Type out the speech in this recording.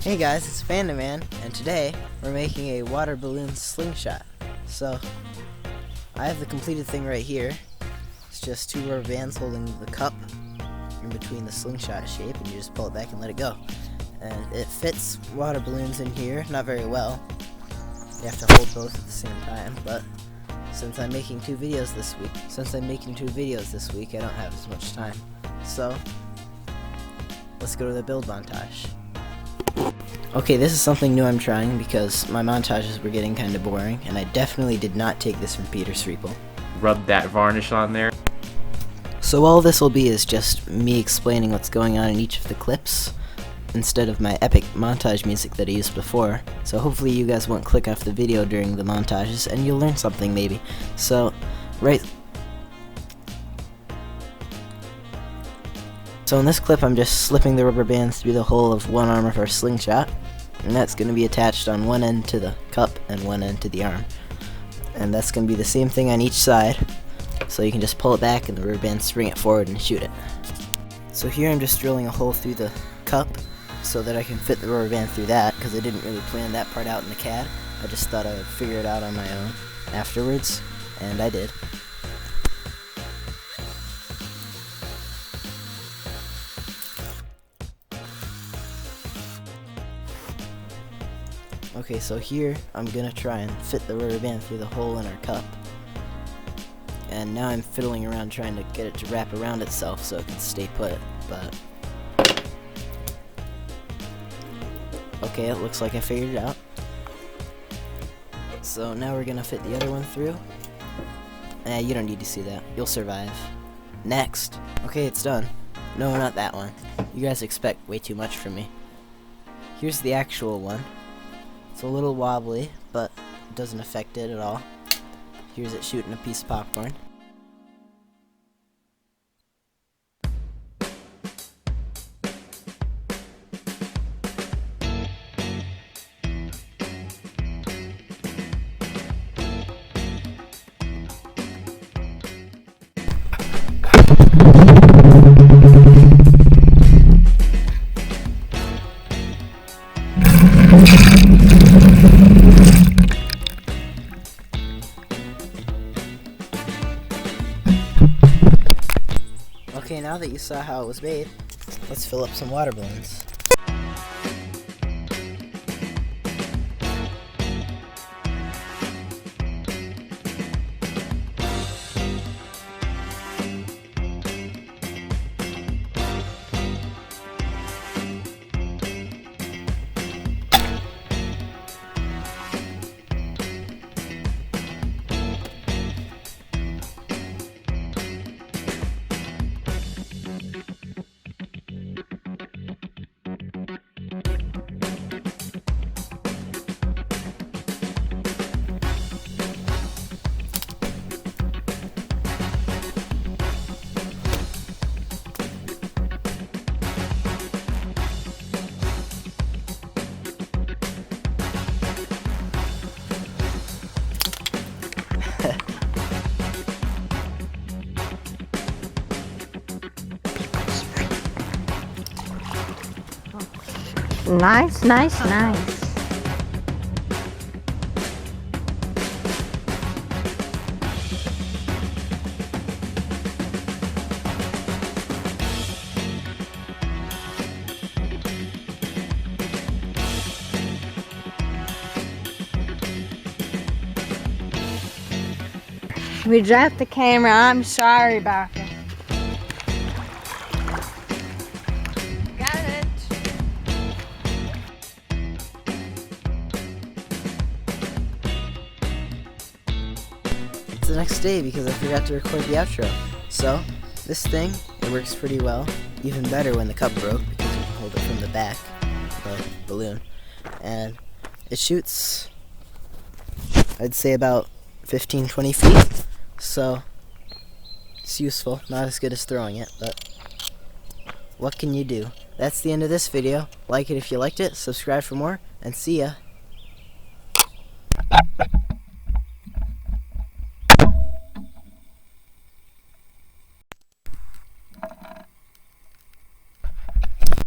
Hey guys, it's Man, and today we're making a water balloon slingshot. So, I have the completed thing right here. It's just two rubber bands holding the cup in between the slingshot shape, and you just pull it back and let it go. And it fits water balloons in here, not very well. You have to hold both at the same time, but since I'm making two videos this week, I don't have as much time. So, let's go to the build montage. Okay, this is something new I'm trying because my montages were getting kind of boring, and I definitely did not take this from Peter's Repo. Rub that varnish on there. So all this will be is just me explaining what's going on in each of the clips, instead of my epic montage music that I used before. So hopefully you guys won't click off the video during the montages, and you'll learn something maybe. So in this clip, I'm just slipping the rubber bands through the hole of one arm of our slingshot, and that's going to be attached on one end to the cup and one end to the arm. And that's going to be the same thing on each side, so you can just pull it back and the rubber bands spring it forward and shoot it. So here I'm just drilling a hole through the cup so that I can fit the rubber band through that, because I didn't really plan that part out in the CAD. I just thought I would figure it out on my own afterwards, and I did. Okay, so here I'm gonna try and fit the rubber band through the hole in our cup. And now I'm fiddling around trying to get it to wrap around itself so it can stay put, but... Okay, it looks like I figured it out. So now we're gonna fit the other one through. You don't need to see that. You'll survive. Next! Okay, it's done. No, not that one. You guys expect way too much from me. Here's the actual one. It's a little wobbly, but it doesn't affect it at all. Here's it shooting a piece of popcorn. Okay, now that you saw how it was made, let's fill up some water balloons. Nice. We dropped the camera. I'm sorry about that. Got it. It's the next day because I forgot to record the outro. So, this thing, it works pretty well. Even better when the cup broke because you can hold it from the back, the balloon. And it shoots, I'd say about 15-20 feet. So, it's useful. Not as good as throwing it, but what can you do? That's the end of this video. Like it if you liked it, subscribe for more, and see ya.